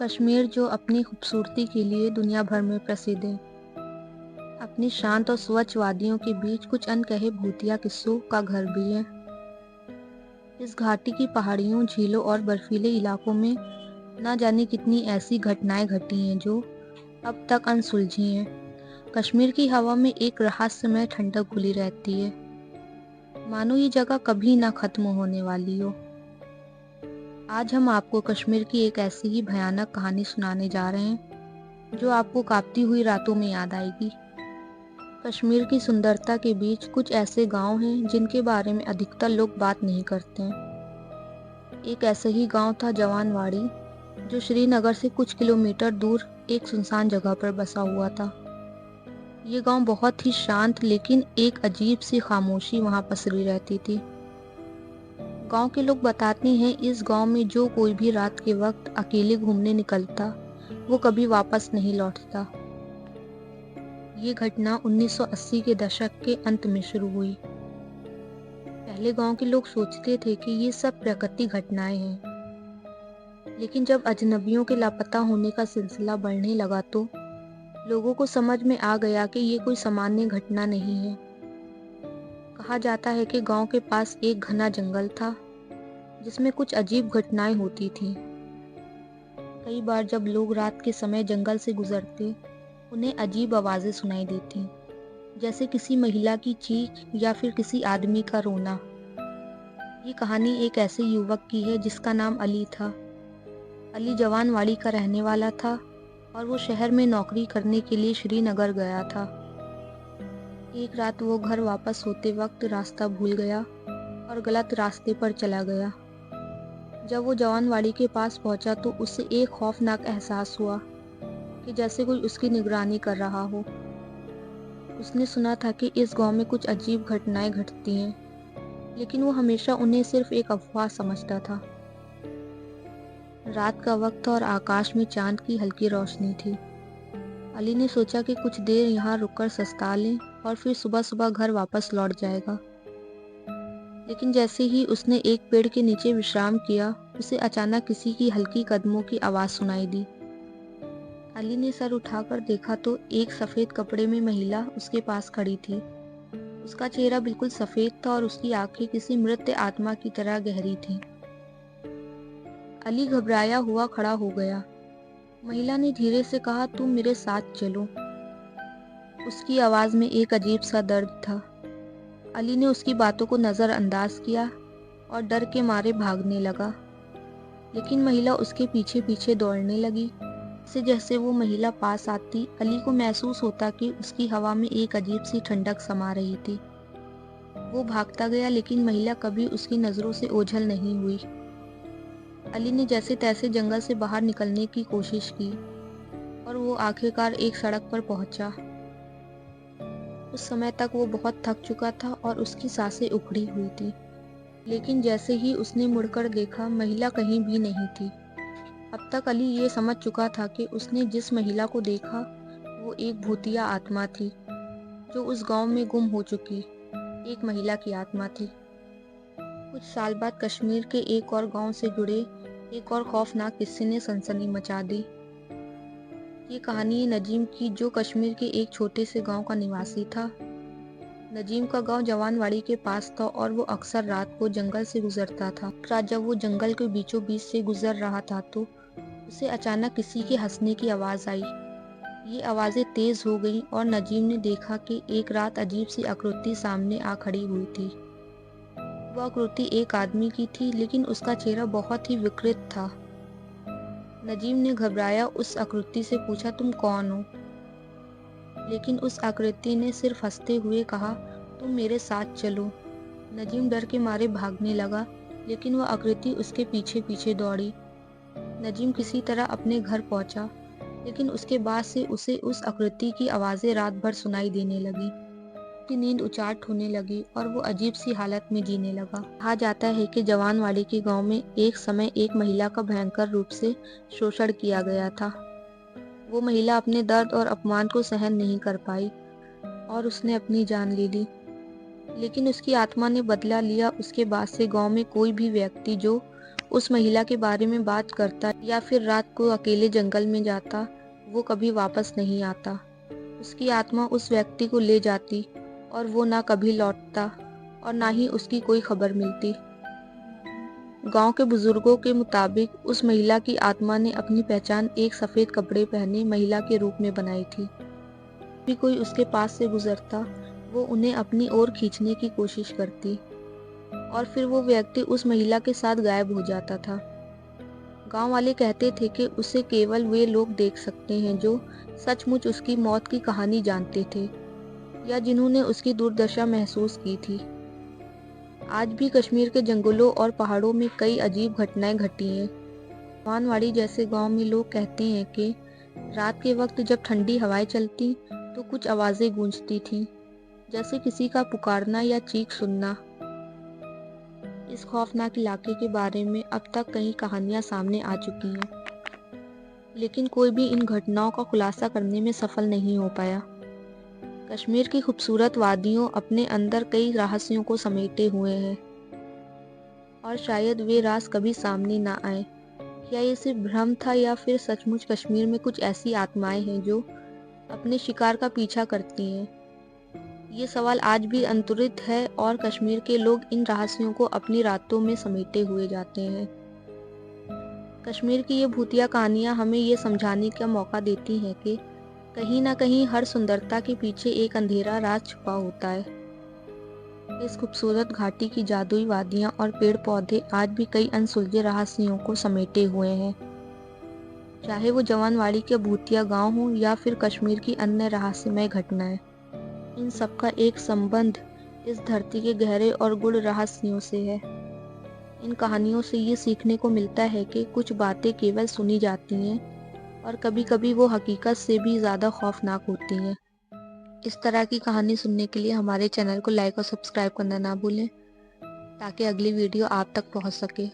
कश्मीर जो अपनी खूबसूरती के लिए दुनिया भर में प्रसिद्ध है। अपनी शांत और स्वच्छ वादियों के बीच कुछ अनकहे भूतिया किस्सों का घर भी है। इस घाटी की पहाड़ियों, झीलों और बर्फीले इलाकों में न जाने कितनी ऐसी घटनाएं घटी हैं जो अब तक अनसुलझी हैं। कश्मीर की हवा में एक रहस्यमय ठंडक घुली रहती है, मानो ये जगह कभी ना खत्म होने वाली हो। आज हम आपको कश्मीर की एक ऐसी ही भयानक कहानी सुनाने जा रहे हैं जो आपको कांपती हुई रातों में याद आएगी। कश्मीर की सुंदरता के बीच कुछ ऐसे गांव हैं जिनके बारे में अधिकतर लोग बात नहीं करते हैं। एक ऐसा ही गांव था जवानवाड़ी, जो श्रीनगर से कुछ किलोमीटर दूर एक सुनसान जगह पर बसा हुआ था। ये गांव बहुत ही शांत, लेकिन एक अजीब सी खामोशी वहां पसरी रहती थी। गांव के लोग बताते हैं इस गांव में जो कोई भी रात के वक्त अकेले घूमने निकलता, वो कभी वापस नहीं लौटता। ये घटना 1980 के दशक के अंत में शुरू हुई। पहले गांव के लोग सोचते थे कि ये सब प्राकृतिक घटनाएं हैं, लेकिन जब अजनबियों के लापता होने का सिलसिला बढ़ने लगा तो लोगों को समझ में आ गया कि ये कोई सामान्य घटना नहीं है। कहा जाता है कि गांव के पास एक घना जंगल था जिसमें कुछ अजीब घटनाएं होती थीं। कई बार जब लोग रात के समय जंगल से गुजरते, उन्हें अजीब आवाजें सुनाई देती, जैसे किसी महिला की चीख या फिर किसी आदमी का रोना। ये कहानी एक ऐसे युवक की है जिसका नाम अली था। अली जवानवाड़ी का रहने वाला था और वो शहर में नौकरी करने के लिए श्रीनगर गया था। एक रात वो घर वापस होते वक्त रास्ता भूल गया और गलत रास्ते पर चला गया। जब वो जवानवाड़ी के पास पहुंचा तो उसे एक खौफनाक एहसास हुआ कि जैसे कोई उसकी निगरानी कर रहा हो। उसने सुना था कि इस गांव में कुछ अजीब घटनाएं घटती हैं, लेकिन वो हमेशा उन्हें सिर्फ एक अफवाह समझता था। रात का वक्त था और आकाश में चांद की हल्की रोशनी थी। अली ने सोचा कि कुछ देर यहाँ रुककर सस्ता लें और फिर सुबह सुबह घर वापस लौट जाएगा। लेकिन जैसे ही उसने एक पेड़ के नीचे विश्राम किया, उसे अचानक किसी की हल्की कदमों की आवाज सुनाई दी। अली ने सर उठाकर देखा तो एक सफेद कपड़े में महिला उसके पास खड़ी थी। उसका चेहरा बिल्कुल सफेद था और उसकी आंखें किसी मृत आत्मा की तरह गहरी थीं। अली घबराया हुआ खड़ा हो गया। महिला ने धीरे से कहा, तुम मेरे साथ चलो। उसकी आवाज में एक अजीब सा दर्द था। अली ने उसकी बातों को नजरअंदाज किया और डर के मारे भागने लगा, लेकिन महिला उसके पीछे पीछे दौड़ने लगी। जैसे जैसे वो महिला पास आती, अली को महसूस होता कि उसकी हवा में एक अजीब सी ठंडक समा रही थी। वो भागता गया, लेकिन महिला कभी उसकी नजरों से ओझल नहीं हुई। अली ने जैसे तैसे जंगल से बाहर निकलने की कोशिश की और वो आखिरकार एक सड़क पर पहुंचा। उस समय तक वो बहुत थक चुका था और उसकी सांसें उखड़ी हुई थी, लेकिन जैसे ही उसने मुड़कर देखा, महिला कहीं भी नहीं थी। अब तक अली ये समझ चुका था कि उसने जिस महिला को देखा वो एक भूतिया आत्मा थी, जो उस गांव में गुम हो चुकी एक महिला की आत्मा थी। कुछ साल बाद कश्मीर के एक और गांव से जुड़े एक और खौफनाक किस्से ने सनसनी मचा दी। ये कहानी है नजीम की, जो कश्मीर के एक छोटे से गांव का निवासी था। नजीम का गांव जवानवाड़ी के पास था और वो अक्सर रात को जंगल से गुजरता था। एक रात जब वो जंगल के बीचों बीच से गुजर रहा था तो उसे अचानक किसी के हंसने की आवाज आई। ये आवाजें तेज हो गईं और नजीम ने देखा कि एक रात अजीब सी आकृति सामने आ खड़ी हुई थी। वो आकृति एक आदमी की थी, लेकिन उसका चेहरा बहुत ही विकृत था। नजीम ने घबराया उस आकृति से पूछा, तुम कौन हो? लेकिन उस आकृति ने सिर्फ हंसते हुए कहा, तुम मेरे साथ चलो। नजीम डर के मारे भागने लगा, लेकिन वह आकृति उसके पीछे पीछे दौड़ी। नजीम किसी तरह अपने घर पहुंचा, लेकिन उसके बाद से उसे उस आकृति की आवाजें रात भर सुनाई देने लगी। उसकी नींद उचाट होने लगी और वो अजीब सी हालत में जीने लगा। कहा जाता है कि जवानवाड़ी के गांव में एक समय एक महिला का भयंकर रूप से शोषण किया गया था। वो महिला अपने दर्द और अपमान को सहन नहीं कर पाई और उसने अपनी जान ले ली। लेकिन उसकी आत्मा ने बदला लिया। उसके बाद से गांव में कोई भी व्यक्ति जो उस महिला के बारे में बात करता या फिर रात को अकेले जंगल में जाता, वो कभी वापस नहीं आता। उसकी आत्मा उस व्यक्ति को ले जाती और वो ना कभी लौटता और ना ही उसकी कोई खबर मिलती। गांव के बुजुर्गों के मुताबिक उस महिला की आत्मा ने अपनी पहचान एक सफेद कपड़े पहने महिला के रूप में बनाई थी। भी कोई उसके पास से गुजरता, वो उन्हें अपनी ओर खींचने की कोशिश करती और फिर वो व्यक्ति उस महिला के साथ गायब हो जाता था। गांव वाले कहते थे कि उसे केवल वे लोग देख सकते हैं जो सचमुच उसकी मौत की कहानी जानते थे या जिन्होंने उसकी दुर्दशा महसूस की थी। आज भी कश्मीर के जंगलों और पहाड़ों में कई अजीब घटनाएं घटी हैं। मानवाड़ी जैसे गांव में लोग कहते हैं कि रात के वक्त जब ठंडी हवाएं चलती तो कुछ आवाजें गूंजती थीं, जैसे किसी का पुकारना या चीख सुनना। इस खौफनाक इलाके के बारे में अब तक कई कहानियां सामने आ चुकी हैं, लेकिन कोई भी इन घटनाओं का खुलासा करने में सफल नहीं हो पाया। कश्मीर की खूबसूरत वादियों अपने अंदर कई रहस्यों को समेटे हुए हैं और शायद वे राज कभी सामने ना आए। क्या ये सिर्फ भ्रम था या फिर सचमुच कश्मीर में कुछ ऐसी आत्माएं हैं जो अपने शिकार का पीछा करती हैं? ये सवाल आज भी अंतुरित है और कश्मीर के लोग इन रहस्यों को अपनी रातों में समेटे हुए जाते हैं। कश्मीर की ये भूतिया कहानियां हमें ये समझाने का मौका देती हैं कि कहीं ना कहीं हर सुंदरता के पीछे एक अंधेरा राज छुपा होता है। इस खूबसूरत घाटी की जादुई वादियां और पेड़ पौधे आज भी कई अनसुलझे रहस्यों को समेटे हुए हैं। चाहे वो जवानवाड़ी के भूतिया गांव हो या फिर कश्मीर की अन्य रहस्यमय घटनाएं, इन सबका एक संबंध इस धरती के गहरे और गूढ़ रहस्यों से है। इन कहानियों से ये सीखने को मिलता है कि कुछ बातें केवल सुनी जाती हैं और कभी-कभी वो हकीकत से भी ज़्यादा खौफनाक होती हैं। इस तरह की कहानी सुनने के लिए हमारे चैनल को लाइक और सब्सक्राइब करना ना भूलें, ताकि अगली वीडियो आप तक पहुंच सके।